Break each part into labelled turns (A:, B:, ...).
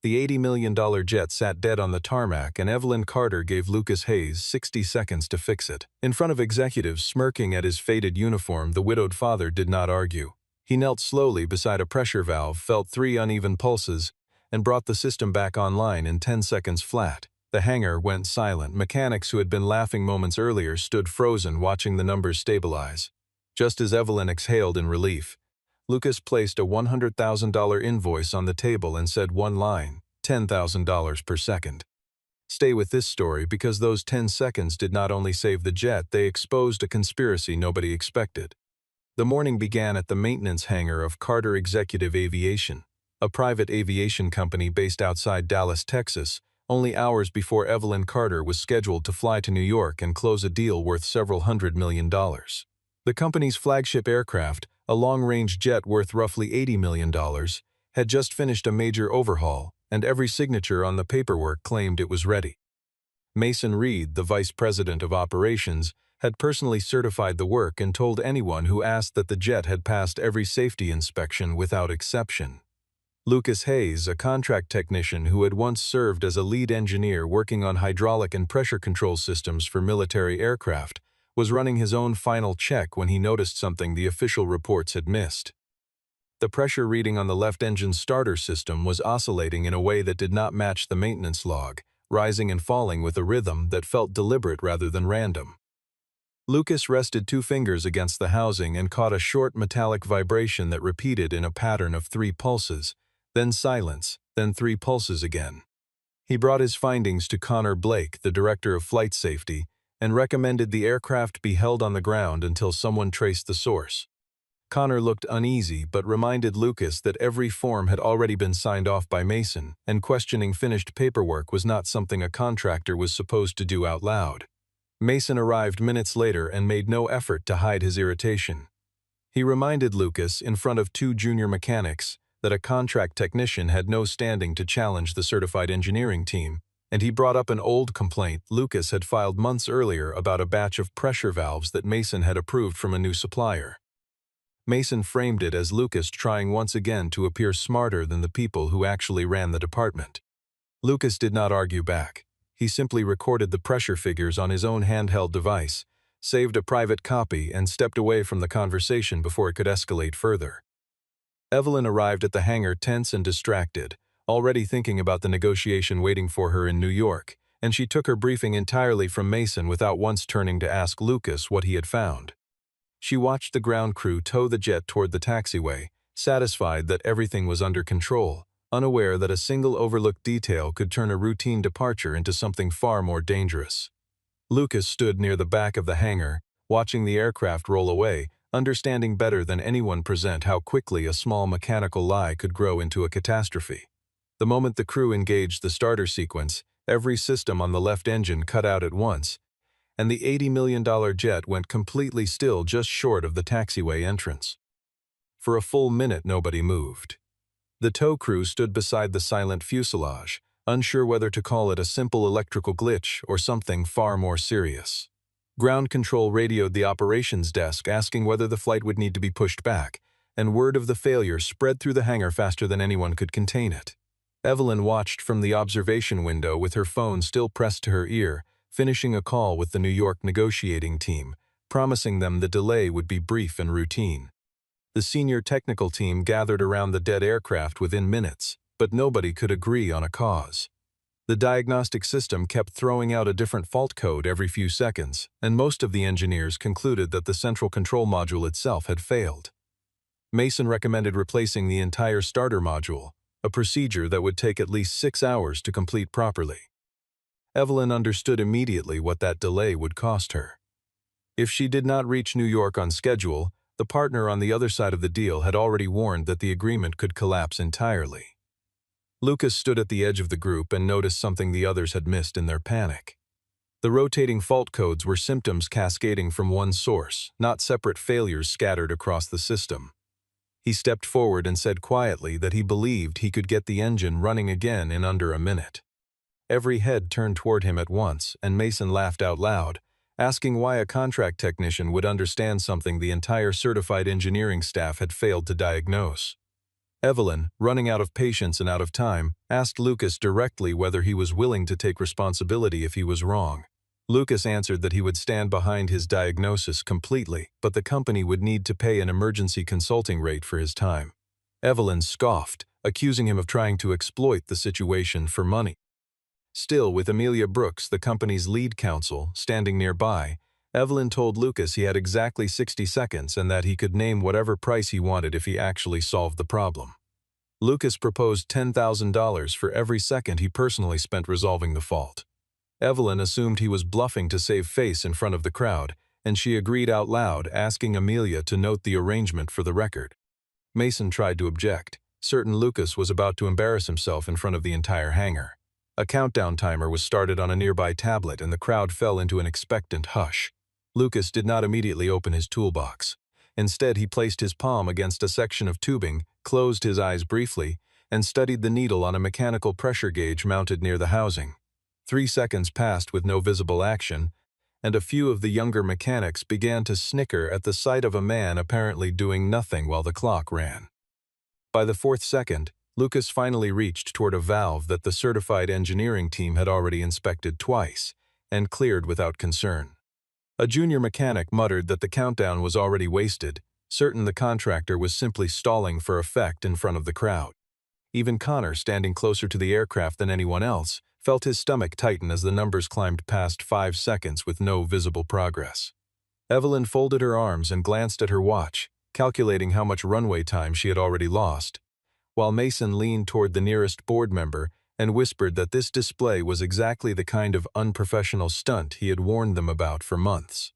A: The $80 million jet sat dead on the tarmac, and Evelyn Carter gave Lucas Hayes 60 seconds to fix it. In front of executives smirking at his faded uniform, the widowed father did not argue. He knelt slowly beside a pressure valve, felt 3 uneven pulses, and brought the system back online in 10 seconds flat. The hangar went silent. Mechanics who had been laughing moments earlier stood frozen, watching the numbers stabilize. Just as Evelyn exhaled in relief, Lucas placed a $100,000 invoice on the table and said one line, $10,000 per second. Stay with this story because those 10 seconds did not only save the jet, they exposed a conspiracy nobody expected. The morning began at the maintenance hangar of Carter Executive Aviation, a private aviation company based outside Dallas, Texas, only hours before Evelyn Carter was scheduled to fly to New York and close a deal worth several $100 million. The company's flagship aircraft, a long-range jet worth roughly $80 million, had just finished a major overhaul, and every signature on the paperwork claimed it was ready. Mason Reed, the vice president of operations, had personally certified the work and told anyone who asked that the jet had passed every safety inspection without exception. Lucas Hayes, a contract technician who had once served as a lead engineer working on hydraulic and pressure control systems for military aircraft, was running his own final check when he noticed something the official reports had missed. The pressure reading on the left engine's starter system was oscillating in a way that did not match the maintenance log, rising and falling with a rhythm that felt deliberate rather than random. Lucas rested 2 fingers against the housing and caught a short metallic vibration that repeated in a pattern of 3 pulses, then silence, then 3 pulses again. He brought his findings to Connor Blake, the director of flight safety, and recommended the aircraft be held on the ground until someone traced the source. Connor looked uneasy but reminded Lucas that every form had already been signed off by Mason, and questioning finished paperwork was not something a contractor was supposed to do out loud. Mason arrived minutes later and made no effort to hide his irritation. He reminded Lucas, in front of 2 junior mechanics, that a contract technician had no standing to challenge the certified engineering team, and he brought up an old complaint Lucas had filed months earlier about a batch of pressure valves that Mason had approved from a new supplier. Mason framed it as Lucas trying once again to appear smarter than the people who actually ran the department. Lucas did not argue back. He simply recorded the pressure figures on his own handheld device, saved a private copy, and stepped away from the conversation before it could escalate further. Evelyn arrived at the hangar tense and distracted, already thinking about the negotiation waiting for her in New York, and she took her briefing entirely from Mason without once turning to ask Lucas what he had found. She watched the ground crew tow the jet toward the taxiway, satisfied that everything was under control, unaware that a single overlooked detail could turn a routine departure into something far more dangerous. Lucas stood near the back of the hangar, watching the aircraft roll away, understanding better than anyone present how quickly a small mechanical lie could grow into a catastrophe. The moment the crew engaged the starter sequence, every system on the left engine cut out at once, and the $80 million jet went completely still just short of the taxiway entrance. For a full minute nobody moved. The tow crew stood beside the silent fuselage, unsure whether to call it a simple electrical glitch or something far more serious. Ground control radioed the operations desk asking whether the flight would need to be pushed back, and word of the failure spread through the hangar faster than anyone could contain it. Evelyn watched from the observation window with her phone still pressed to her ear, finishing a call with the New York negotiating team, promising them the delay would be brief and routine. The senior technical team gathered around the dead aircraft within minutes, but nobody could agree on a cause. The diagnostic system kept throwing out a different fault code every few seconds, and most of the engineers concluded that the central control module itself had failed. Mason recommended replacing the entire starter module, a procedure that would take at least 6 hours to complete properly. Evelyn understood immediately what that delay would cost her. If she did not reach New York on schedule, the partner on the other side of the deal had already warned that the agreement could collapse entirely. Lucas stood at the edge of the group and noticed something the others had missed in their panic. The rotating fault codes were symptoms cascading from one source, not separate failures scattered across the system. He stepped forward and said quietly that he believed he could get the engine running again in under a minute. Every head turned toward him at once, and Mason laughed out loud, asking why a contract technician would understand something the entire certified engineering staff had failed to diagnose. Evelyn, running out of patience and out of time, asked Lucas directly whether he was willing to take responsibility if he was wrong. Lucas answered that he would stand behind his diagnosis completely, but the company would need to pay an emergency consulting rate for his time. Evelyn scoffed, accusing him of trying to exploit the situation for money. Still, with Amelia Brooks, the company's lead counsel, standing nearby, Evelyn told Lucas he had exactly 60 seconds and that he could name whatever price he wanted if he actually solved the problem. Lucas proposed $10,000 for every second he personally spent resolving the fault. Evelyn assumed he was bluffing to save face in front of the crowd, and she agreed out loud, asking Amelia to note the arrangement for the record. Mason tried to object, certain Lucas was about to embarrass himself in front of the entire hangar. A countdown timer was started on a nearby tablet and the crowd fell into an expectant hush. Lucas did not immediately open his toolbox. Instead, he placed his palm against a section of tubing, closed his eyes briefly, and studied the needle on a mechanical pressure gauge mounted near the housing. 3 seconds passed with no visible action, and a few of the younger mechanics began to snicker at the sight of a man apparently doing nothing while the clock ran. By the 4th second, Lucas finally reached toward a valve that the certified engineering team had already inspected twice and cleared without concern. A junior mechanic muttered that the countdown was already wasted, certain the contractor was simply stalling for effect in front of the crowd. Even Connor, standing closer to the aircraft than anyone else, felt his stomach tighten as the numbers climbed past 5 seconds with no visible progress. Evelyn folded her arms and glanced at her watch, calculating how much runway time she had already lost, while Mason leaned toward the nearest board member and whispered that this display was exactly the kind of unprofessional stunt he had warned them about for months.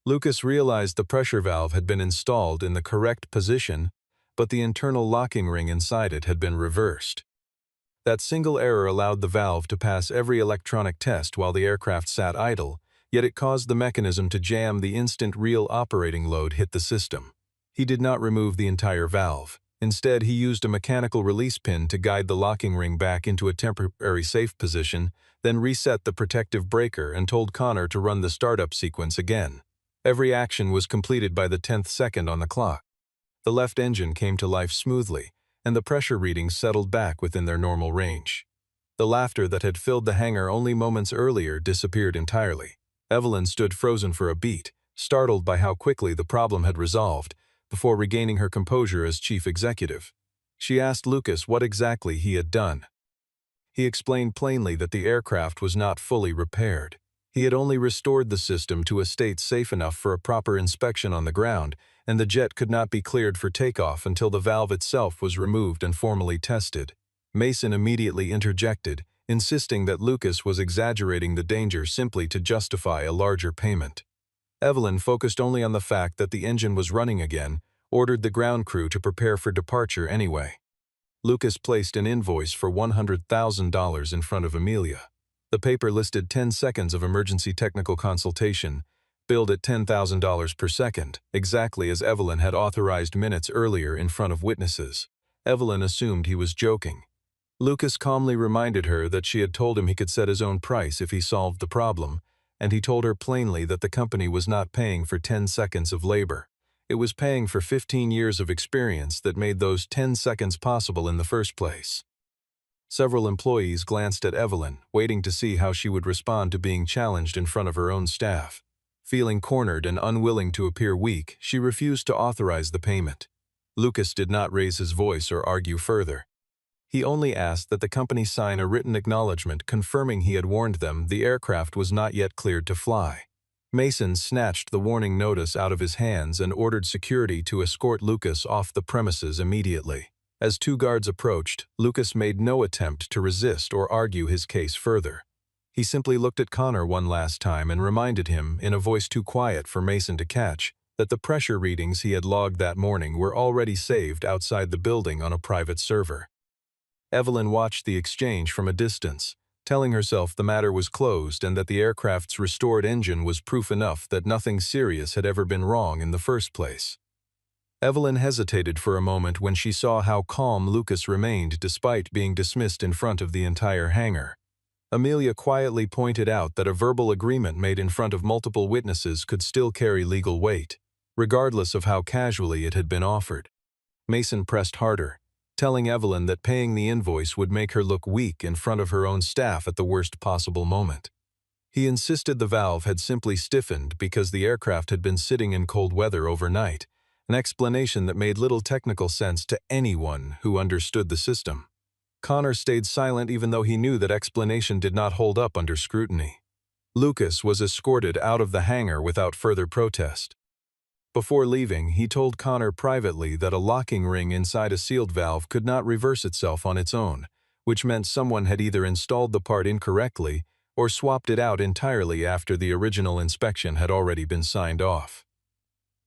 A: Lucas realized the pressure valve had been installed in the correct position, but the internal locking ring inside it had been reversed. That single error allowed the valve to pass every electronic test while the aircraft sat idle, yet it caused the mechanism to jam the instant real operating load hit the system. He did not remove the entire valve. Instead, he used a mechanical release pin to guide the locking ring back into a temporary safe position, then reset the protective breaker and told Connor to run the startup sequence again. Every action was completed by the 10th second on the clock. The left engine came to life smoothly, and the pressure readings settled back within their normal range. The laughter that had filled the hangar only moments earlier disappeared entirely. Evelyn stood frozen for a beat, startled by how quickly the problem had resolved, before regaining her composure as chief executive. She asked Lucas what exactly he had done. He explained plainly that the aircraft was not fully repaired. He had only restored the system to a state safe enough for a proper inspection on the ground, and the jet could not be cleared for takeoff until the valve itself was removed and formally tested. Mason immediately interjected, insisting that Lucas was exaggerating the danger simply to justify a larger payment. Evelyn, focused only on the fact that the engine was running again, ordered the ground crew to prepare for departure anyway. Lucas placed an invoice for $100,000 in front of Amelia. The paper listed 10 seconds of emergency technical consultation, billed at $10,000 per second, exactly as Evelyn had authorized minutes earlier in front of witnesses. Evelyn assumed he was joking. Lucas calmly reminded her that she had told him he could set his own price if he solved the problem, and he told her plainly that the company was not paying for 10 seconds of labor. It was paying for 15 years of experience that made those 10 seconds possible in the first place. Several employees glanced at Evelyn, waiting to see how she would respond to being challenged in front of her own staff. Feeling cornered and unwilling to appear weak, she refused to authorize the payment. Lucas did not raise his voice or argue further. He only asked that the company sign a written acknowledgement confirming he had warned them the aircraft was not yet cleared to fly. Mason snatched the warning notice out of his hands and ordered security to escort Lucas off the premises immediately. As 2 guards approached, Lucas made no attempt to resist or argue his case further. He simply looked at Connor one last time and reminded him, in a voice too quiet for Mason to catch, that the pressure readings he had logged that morning were already saved outside the building on a private server. Evelyn watched the exchange from a distance, telling herself the matter was closed and that the aircraft's restored engine was proof enough that nothing serious had ever been wrong in the first place. Evelyn hesitated for a moment when she saw how calm Lucas remained despite being dismissed in front of the entire hangar. Amelia quietly pointed out that a verbal agreement made in front of multiple witnesses could still carry legal weight, regardless of how casually it had been offered. Mason pressed harder. telling Evelyn that paying the invoice would make her look weak in front of her own staff at the worst possible moment. He insisted the valve had simply stiffened because the aircraft had been sitting in cold weather overnight, an explanation that made little technical sense to anyone who understood the system. Connor stayed silent even though he knew that explanation did not hold up under scrutiny. Lucas was escorted out of the hangar without further protest. Before leaving, he told Connor privately that a locking ring inside a sealed valve could not reverse itself on its own, which meant someone had either installed the part incorrectly or swapped it out entirely after the original inspection had already been signed off.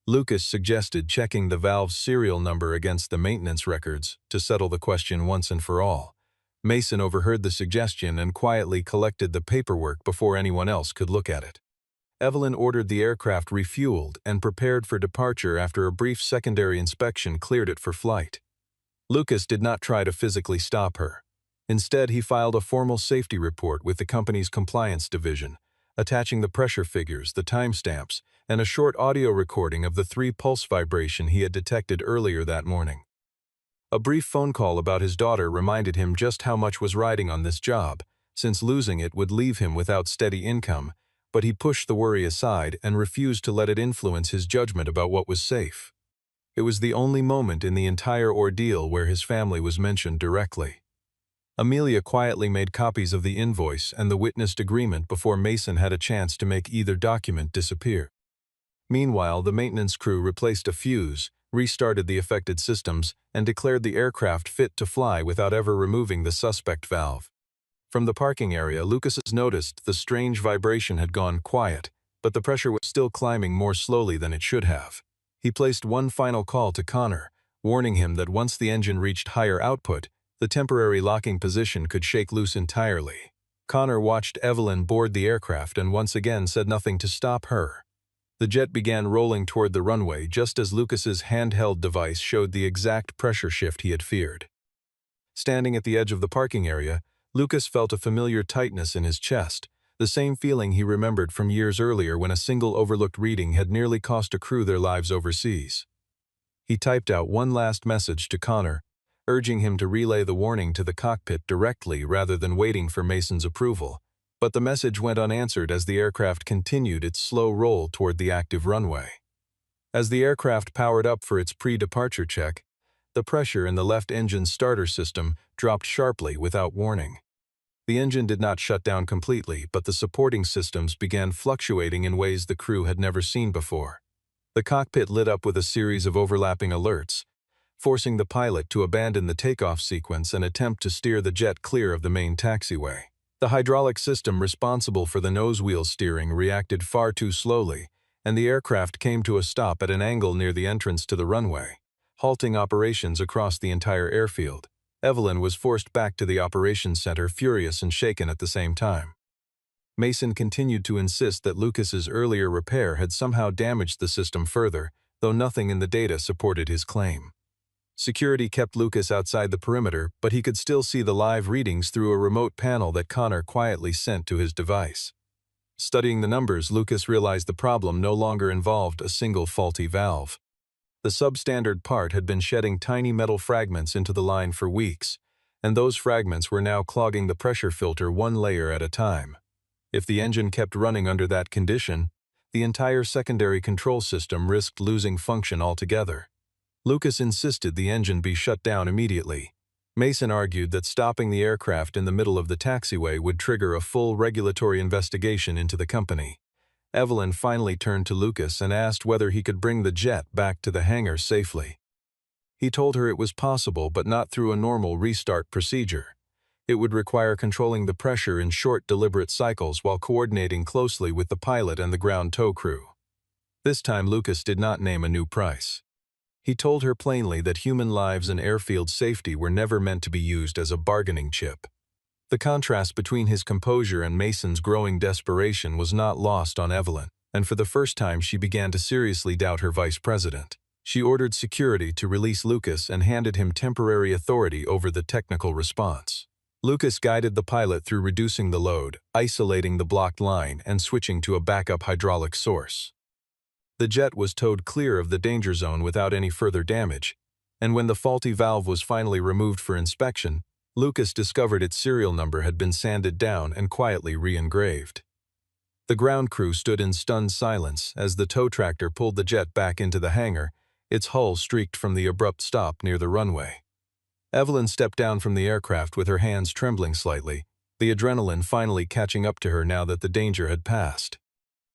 A: Lucas suggested checking the valve's serial number against the maintenance records to settle the question once and for all. Mason overheard the suggestion and quietly collected the paperwork before anyone else could look at it. Evelyn ordered the aircraft refueled and prepared for departure after a brief secondary inspection cleared it for flight. Lucas did not try to physically stop her. Instead, he filed a formal safety report with the company's compliance division, attaching the pressure figures, the timestamps, and a short audio recording of the 3 pulse vibration he had detected earlier that morning. A brief phone call about his daughter reminded him just how much was riding on this job, since losing it would leave him without steady income, but he pushed the worry aside and refused to let it influence his judgment about what was safe. It was the only moment in the entire ordeal where his family was mentioned directly. Amelia quietly made copies of the invoice and the witnessed agreement before Mason had a chance to make either document disappear. Meanwhile, the maintenance crew replaced a fuse, restarted the affected systems, and declared the aircraft fit to fly without ever removing the suspect valve. From the parking area, Lucas noticed the strange vibration had gone quiet, but the pressure was still climbing more slowly than it should have. He placed one final call to Connor, warning him that once the engine reached higher output, the temporary locking position could shake loose entirely. Connor watched Evelyn board the aircraft and once again said nothing to stop her. The jet began rolling toward the runway just as Lucas's handheld device showed the exact pressure shift he had feared. Standing at the edge of the parking area, Lucas felt a familiar tightness in his chest, the same feeling he remembered from years earlier when a single overlooked reading had nearly cost a crew their lives overseas. He typed out one last message to Connor, urging him to relay the warning to the cockpit directly rather than waiting for Mason's approval, but the message went unanswered as the aircraft continued its slow roll toward the active runway. As the aircraft powered up for its pre-departure check, the pressure in the left engine's starter system dropped sharply without warning. The engine did not shut down completely, but the supporting systems began fluctuating in ways the crew had never seen before. The cockpit lit up with a series of overlapping alerts, forcing the pilot to abandon the takeoff sequence and attempt to steer the jet clear of the main taxiway. The hydraulic system responsible for the nose-wheel steering reacted far too slowly, and the aircraft came to a stop at an angle near the entrance to the runway, halting operations across the entire airfield. Evelyn was forced back to the operations center, furious and shaken at the same time. Mason continued to insist that Lucas's earlier repair had somehow damaged the system further, though nothing in the data supported his claim. Security kept Lucas outside the perimeter, but he could still see the live readings through a remote panel that Connor quietly sent to his device. Studying the numbers, Lucas realized the problem no longer involved a single faulty valve. The substandard part had been shedding tiny metal fragments into the line for weeks, and those fragments were now clogging the pressure filter one layer at a time. If the engine kept running under that condition, the entire secondary control system risked losing function altogether. Lucas insisted the engine be shut down immediately. Mason argued that stopping the aircraft in the middle of the taxiway would trigger a full regulatory investigation into the company. Evelyn finally turned to Lucas and asked whether he could bring the jet back to the hangar safely. He told her it was possible, but not through a normal restart procedure. It would require controlling the pressure in short, deliberate cycles while coordinating closely with the pilot and the ground tow crew. This time, Lucas did not name a new price. He told her plainly that human lives and airfield safety were never meant to be used as a bargaining chip. The contrast between his composure and Mason's growing desperation was not lost on Evelyn, and for the first time she began to seriously doubt her vice president. She ordered security to release Lucas and handed him temporary authority over the technical response. Lucas guided the pilot through reducing the load, isolating the blocked line, and switching to a backup hydraulic source. The jet was towed clear of the danger zone without any further damage, and when the faulty valve was finally removed for inspection, Lucas discovered its serial number had been sanded down and quietly re-engraved. The ground crew stood in stunned silence as the tow tractor pulled the jet back into the hangar, its hull streaked from the abrupt stop near the runway. Evelyn stepped down from the aircraft with her hands trembling slightly, the adrenaline finally catching up to her now that the danger had passed.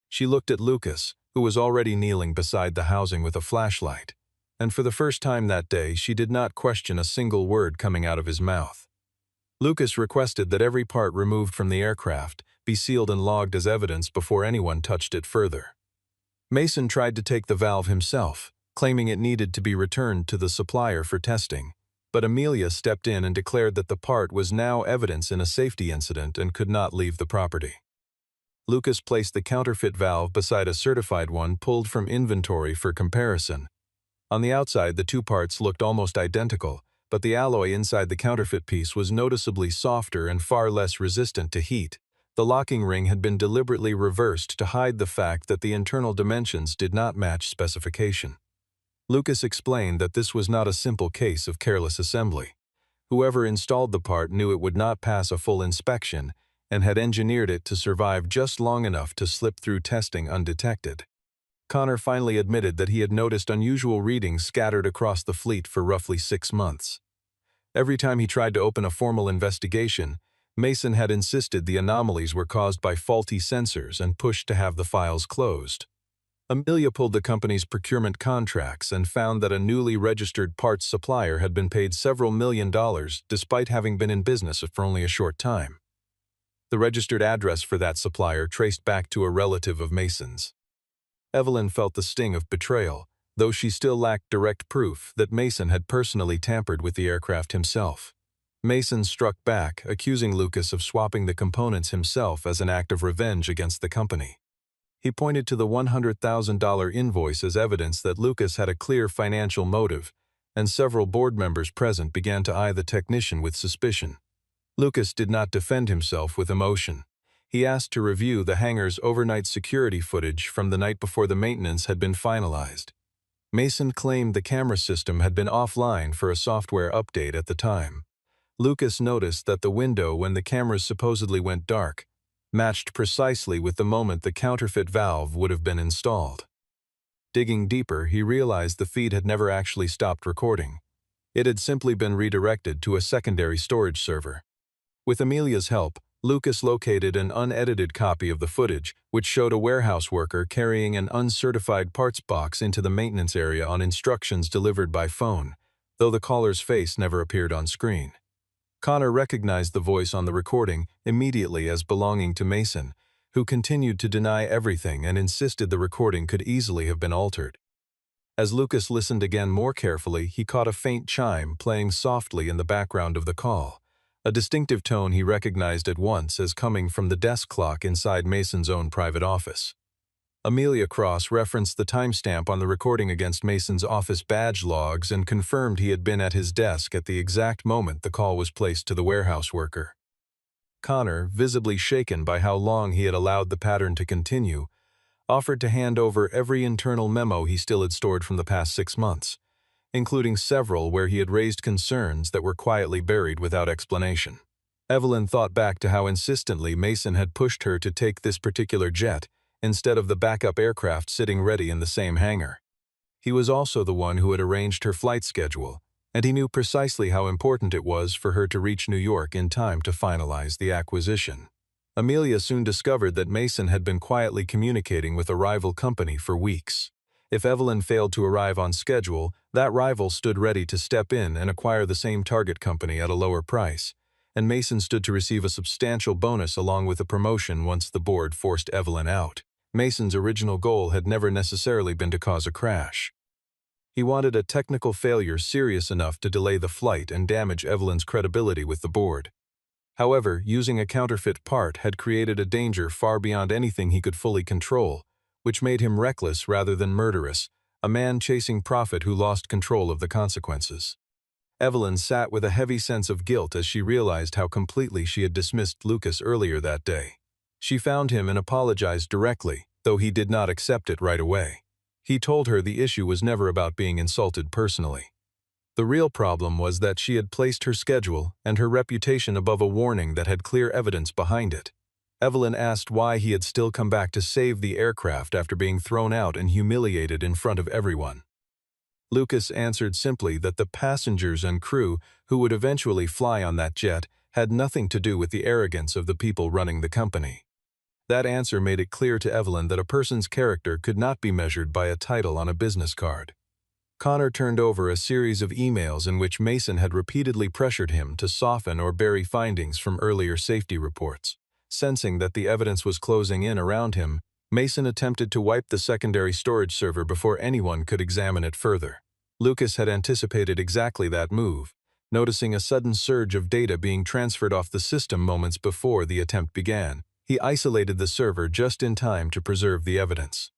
A: She looked at Lucas, who was already kneeling beside the housing with a flashlight, and for the first time that day she did not question a single word coming out of his mouth. Lucas requested that every part removed from the aircraft be sealed and logged as evidence before anyone touched it further. Mason tried to take the valve himself, claiming it needed to be returned to the supplier for testing, but Amelia stepped in and declared that the part was now evidence in a safety incident and could not leave the property. Lucas placed the counterfeit valve beside a certified one pulled from inventory for comparison. On the outside, the two parts looked almost identical, but the alloy inside the counterfeit piece was noticeably softer and far less resistant to heat. The locking ring had been deliberately reversed to hide the fact that the internal dimensions did not match specification. Lucas explained that this was not a simple case of careless assembly. Whoever installed the part knew it would not pass a full inspection and had engineered it to survive just long enough to slip through testing undetected. Connor finally admitted that he had noticed unusual readings scattered across the fleet for roughly 6 months. Every time he tried to open a formal investigation, Mason had insisted the anomalies were caused by faulty sensors and pushed to have the files closed. Amelia pulled the company's procurement contracts and found that a newly registered parts supplier had been paid several $1,000,000 despite having been in business for only a short time. The registered address for that supplier traced back to a relative of Mason's. Evelyn felt the sting of betrayal, though she still lacked direct proof that Mason had personally tampered with the aircraft himself. Mason struck back, accusing Lucas of swapping the components himself as an act of revenge against the company. He pointed to the $100,000 invoice as evidence that Lucas had a clear financial motive, and several board members present began to eye the technician with suspicion. Lucas did not defend himself with emotion. He asked to review the hangar's overnight security footage from the night before the maintenance had been finalized. Mason claimed the camera system had been offline for a software update at the time. Lucas noticed that the window when the cameras supposedly went dark matched precisely with the moment the counterfeit valve would have been installed. Digging deeper, he realized the feed had never actually stopped recording. It had simply been redirected to a secondary storage server. With Amelia's help, Lucas located an unedited copy of the footage, which showed a warehouse worker carrying an uncertified parts box into the maintenance area on instructions delivered by phone, though the caller's face never appeared on screen. Connor recognized the voice on the recording immediately as belonging to Mason, who continued to deny everything and insisted the recording could easily have been altered. As Lucas listened again more carefully, he caught a faint chime playing softly in the background of the call, a distinctive tone he recognized at once as coming from the desk clock inside Mason's own private office. Amelia Cross referenced the timestamp on the recording against Mason's office badge logs and confirmed he had been at his desk at the exact moment the call was placed to the warehouse worker. Connor, visibly shaken by how long he had allowed the pattern to continue, offered to hand over every internal memo he still had stored from the past 6 months, including several where he had raised concerns that were quietly buried without explanation. Evelyn thought back to how insistently Mason had pushed her to take this particular jet instead of the backup aircraft sitting ready in the same hangar. He was also the one who had arranged her flight schedule, and he knew precisely how important it was for her to reach New York in time to finalize the acquisition. Amelia soon discovered that Mason had been quietly communicating with a rival company for weeks. If Evelyn failed to arrive on schedule, that rival stood ready to step in and acquire the same target company at a lower price, and Mason stood to receive a substantial bonus along with a promotion once the board forced Evelyn out. Mason's original goal had never necessarily been to cause a crash. He wanted a technical failure serious enough to delay the flight and damage Evelyn's credibility with the board. However, using a counterfeit part had created a danger far beyond anything he could fully control, which made him reckless rather than murderous, a man chasing profit who lost control of the consequences. Evelyn sat with a heavy sense of guilt as she realized how completely she had dismissed Lucas earlier that day. She found him and apologized directly, though he did not accept it right away. He told her the issue was never about being insulted personally. The real problem was that she had placed her schedule and her reputation above a warning that had clear evidence behind it. Evelyn asked why he had still come back to save the aircraft after being thrown out and humiliated in front of everyone. Lucas answered simply that the passengers and crew who would eventually fly on that jet had nothing to do with the arrogance of the people running the company. That answer made it clear to Evelyn that a person's character could not be measured by a title on a business card. Connor turned over a series of emails in which Mason had repeatedly pressured him to soften or bury findings from earlier safety reports. Sensing that the evidence was closing in around him, Mason attempted to wipe the secondary storage server before anyone could examine it further. Lucas had anticipated exactly that move, noticing a sudden surge of data being transferred off the system moments before the attempt began. He isolated the server just in time to preserve the evidence.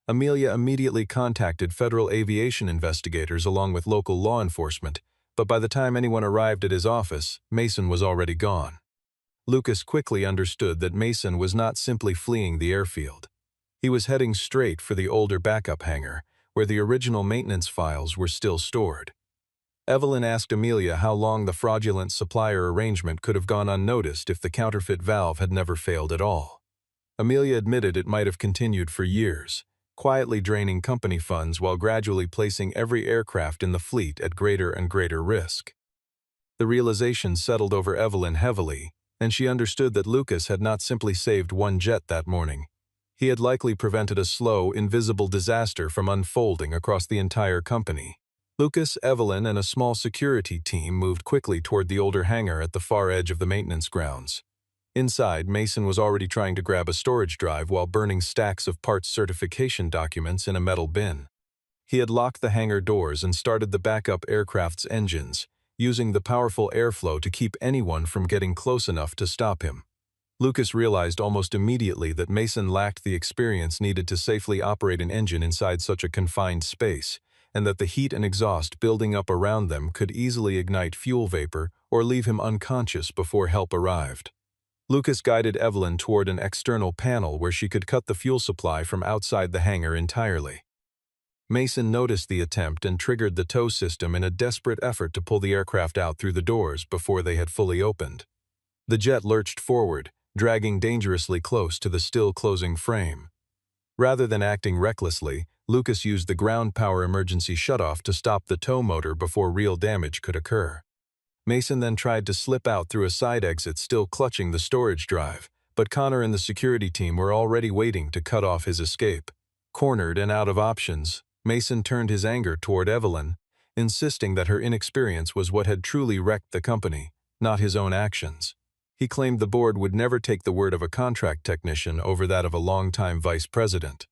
A: Amelia immediately contacted federal aviation investigators along with local law enforcement, but by the time anyone arrived at his office, Mason was already gone. Lucas quickly understood that Mason was not simply fleeing the airfield. He was heading straight for the older backup hangar, where the original maintenance files were still stored. Evelyn asked Amelia how long the fraudulent supplier arrangement could have gone unnoticed if the counterfeit valve had never failed at all. Amelia admitted it might have continued for years, quietly draining company funds while gradually placing every aircraft in the fleet at greater and greater risk. The realization settled over Evelyn heavily, and she understood that Lucas had not simply saved one jet that morning. He had likely prevented a slow, invisible disaster from unfolding across the entire company. Lucas, Evelyn, and a small security team moved quickly toward the older hangar at the far edge of the maintenance grounds. Inside, Mason was already trying to grab a storage drive while burning stacks of parts certification documents in a metal bin. He had locked the hangar doors and started the backup aircraft's engines, using the powerful airflow to keep anyone from getting close enough to stop him. Lucas realized almost immediately that Mason lacked the experience needed to safely operate an engine inside such a confined space, and that the heat and exhaust building up around them could easily ignite fuel vapor or leave him unconscious before help arrived. Lucas guided Evelyn toward an external panel where she could cut the fuel supply from outside the hangar entirely. Mason noticed the attempt and triggered the tow system in a desperate effort to pull the aircraft out through the doors before they had fully opened. The jet lurched forward, dragging dangerously close to the still-closing frame. Rather than acting recklessly, Lucas used the ground power emergency shutoff to stop the tow motor before real damage could occur. Mason then tried to slip out through a side exit still clutching the storage drive, but Connor and the security team were already waiting to cut off his escape. Cornered and out of options, Mason turned his anger toward Evelyn, insisting that her inexperience was what had truly wrecked the company, not his own actions. He claimed the board would never take the word of a contract technician over that of a longtime vice president.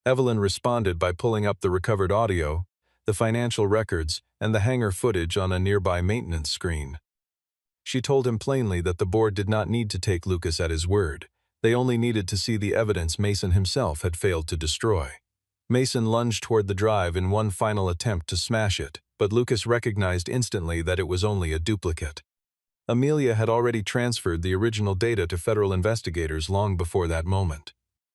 A: Evelyn responded by pulling up the recovered audio, the financial records, and the hangar footage on a nearby maintenance screen. She told him plainly that the board did not need to take Lucas at his word. They only needed to see the evidence Mason himself had failed to destroy. Mason lunged toward the drive in one final attempt to smash it, but Lucas recognized instantly that it was only a duplicate. Amelia had already transferred the original data to federal investigators long before that moment.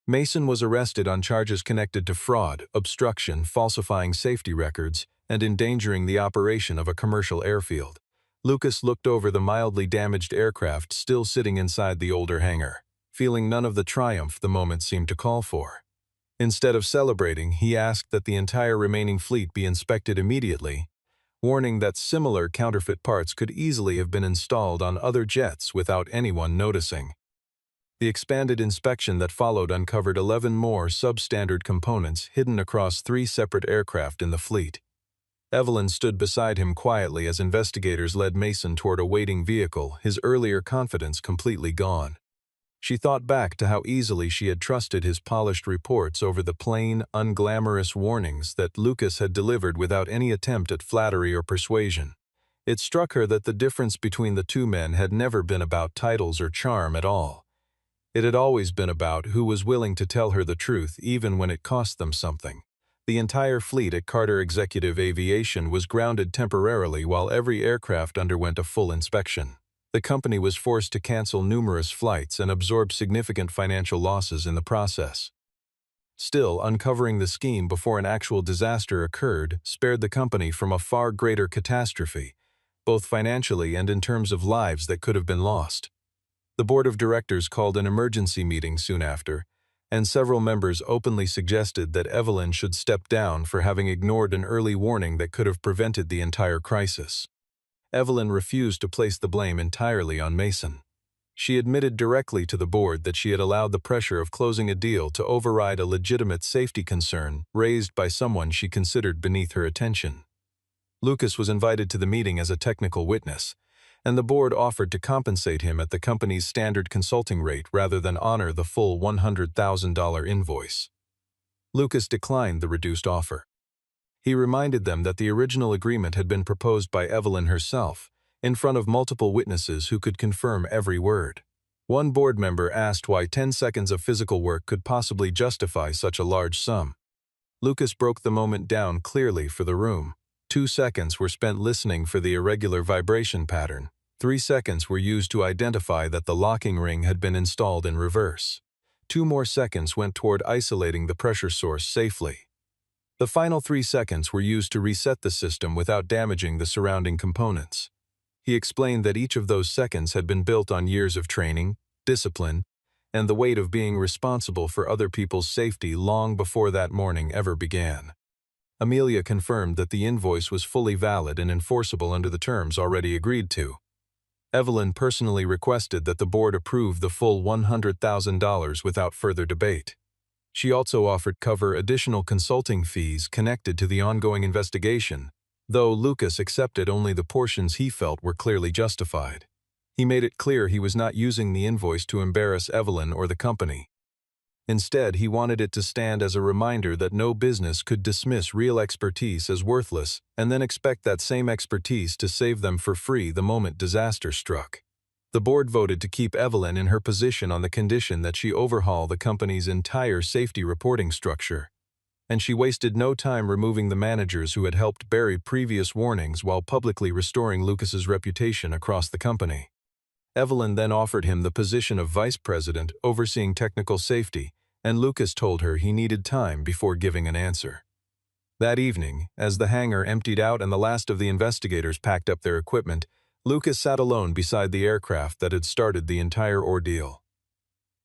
A: Mason was arrested on charges connected to fraud, obstruction, falsifying safety records, and endangering the operation of a commercial airfield. Lucas looked over the mildly damaged aircraft still sitting inside the older hangar, feeling none of the triumph the moment seemed to call for. Instead of celebrating, he asked that the entire remaining fleet be inspected immediately, warning that similar counterfeit parts could easily have been installed on other jets without anyone noticing. The expanded inspection that followed uncovered 11 more substandard components hidden across 3 separate aircraft in the fleet. Evelyn stood beside him quietly as investigators led Mason toward a waiting vehicle, his earlier confidence completely gone. She thought back to how easily she had trusted his polished reports over the plain, unglamorous warnings that Lucas had delivered without any attempt at flattery or persuasion. It struck her that the difference between the two men had never been about titles or charm at all. It had always been about who was willing to tell her the truth even when it cost them something. The entire fleet at Carter Executive Aviation was grounded temporarily while every aircraft underwent a full inspection. The company was forced to cancel numerous flights and absorb significant financial losses in the process. Still, uncovering the scheme before an actual disaster occurred spared the company from a far greater catastrophe, both financially and in terms of lives that could have been lost. The board of directors called an emergency meeting soon after, and several members openly suggested that Evelyn should step down for having ignored an early warning that could have prevented the entire crisis. Evelyn refused to place the blame entirely on Mason. She admitted directly to the board that she had allowed the pressure of closing a deal to override a legitimate safety concern raised by someone she considered beneath her attention. Lucas was invited to the meeting as a technical witness, and the board offered to compensate him at the company's standard consulting rate rather than honor the full $100,000 invoice. Lucas declined the reduced offer. He reminded them that the original agreement had been proposed by Evelyn herself, in front of multiple witnesses who could confirm every word. One board member asked why 10 seconds of physical work could possibly justify such a large sum. Lucas broke the moment down clearly for the room. 2 seconds were spent listening for the irregular vibration pattern. 3 seconds were used to identify that the locking ring had been installed in reverse. 2 more seconds went toward isolating the pressure source safely. The final 3 seconds were used to reset the system without damaging the surrounding components. He explained that each of those seconds had been built on years of training, discipline, and the weight of being responsible for other people's safety long before that morning ever began. Amelia confirmed that the invoice was fully valid and enforceable under the terms already agreed to. Evelyn personally requested that the board approve the full $100,000 without further debate. She also offered cover additional consulting fees connected to the ongoing investigation, though Lucas accepted only the portions he felt were clearly justified. He made it clear he was not using the invoice to embarrass Evelyn or the company. Instead, he wanted it to stand as a reminder that no business could dismiss real expertise as worthless and then expect that same expertise to save them for free the moment disaster struck. The board voted to keep Evelyn in her position on the condition that she overhaul the company's entire safety reporting structure, and she wasted no time removing the managers who had helped bury previous warnings while publicly restoring Lucas's reputation across the company. Evelyn then offered him the position of vice president overseeing technical safety, and Lucas told her he needed time before giving an answer. That evening, as the hangar emptied out and the last of the investigators packed up their equipment, Lucas sat alone beside the aircraft that had started the entire ordeal.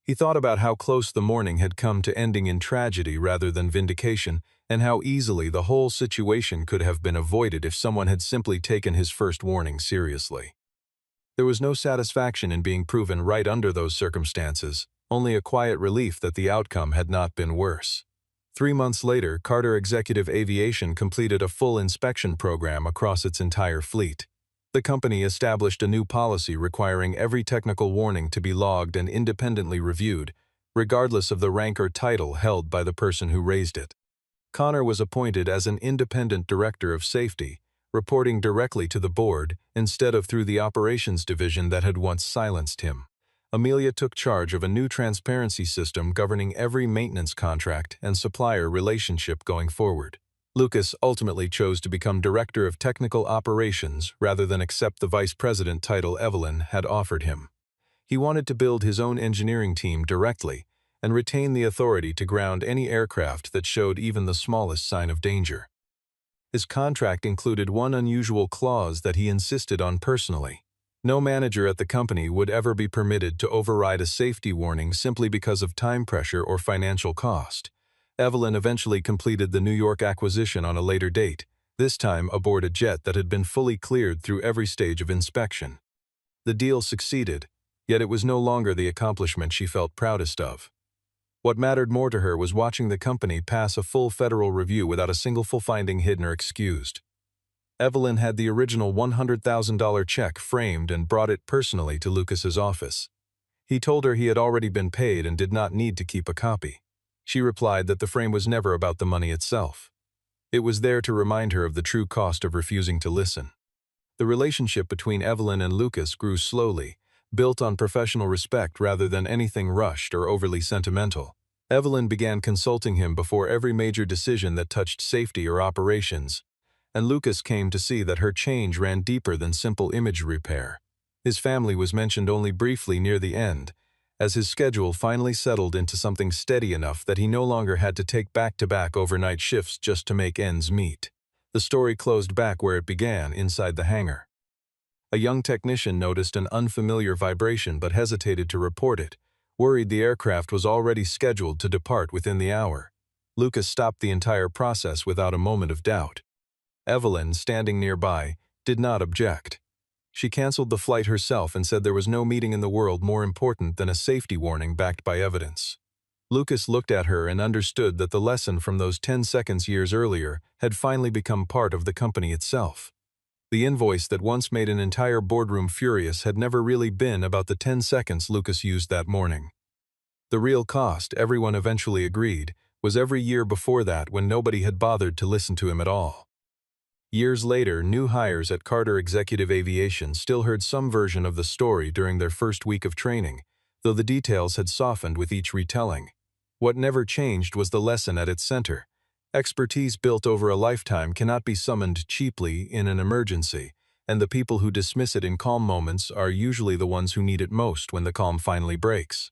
A: He thought about how close the morning had come to ending in tragedy rather than vindication, and how easily the whole situation could have been avoided if someone had simply taken his first warning seriously. There was no satisfaction in being proven right under those circumstances, only a quiet relief that the outcome had not been worse. 3 months later, Carter Executive Aviation completed a full inspection program across its entire fleet. The company established a new policy requiring every technical warning to be logged and independently reviewed, regardless of the rank or title held by the person who raised it. Connor was appointed as an independent director of safety, reporting directly to the board instead of through the operations division that had once silenced him. Amelia took charge of a new transparency system governing every maintenance contract and supplier relationship going forward. Lucas ultimately chose to become director of technical operations rather than accept the vice president title Evelyn had offered him. He wanted to build his own engineering team directly and retain the authority to ground any aircraft that showed even the smallest sign of danger. His contract included one unusual clause that he insisted on personally. No manager at the company would ever be permitted to override a safety warning simply because of time pressure or financial cost. Evelyn eventually completed the New York acquisition on a later date, this time aboard a jet that had been fully cleared through every stage of inspection. The deal succeeded, yet it was no longer the accomplishment she felt proudest of. What mattered more to her was watching the company pass a full federal review without a single full finding hidden or excused. Evelyn had the original $100,000 check framed and brought it personally to Lucas's office. He told her he had already been paid and did not need to keep a copy. She replied that the frame was never about the money itself. It was there to remind her of the true cost of refusing to listen. The relationship between Evelyn and Lucas grew slowly, built on professional respect rather than anything rushed or overly sentimental. Evelyn began consulting him before every major decision that touched safety or operations, and Lucas came to see that her change ran deeper than simple image repair. His family was mentioned only briefly near the end, as his schedule finally settled into something steady enough that he no longer had to take back-to-back overnight shifts just to make ends meet. The story closed back where it began, inside the hangar. A young technician noticed an unfamiliar vibration but hesitated to report it, worried the aircraft was already scheduled to depart within the hour. Lucas stopped the entire process without a moment of doubt. Evelyn, standing nearby, did not object. She canceled the flight herself and said there was no meeting in the world more important than a safety warning backed by evidence. Lucas looked at her and understood that the lesson from those 10 seconds years earlier had finally become part of the company itself. The invoice that once made an entire boardroom furious had never really been about the 10 seconds Lucas used that morning. The real cost, everyone eventually agreed, was every year before that when nobody had bothered to listen to him at all. Years later, new hires at Carter Executive Aviation still heard some version of the story during their first week of training, though the details had softened with each retelling. What never changed was the lesson at its center. Expertise built over a lifetime cannot be summoned cheaply in an emergency, and the people who dismiss it in calm moments are usually the ones who need it most when the calm finally breaks.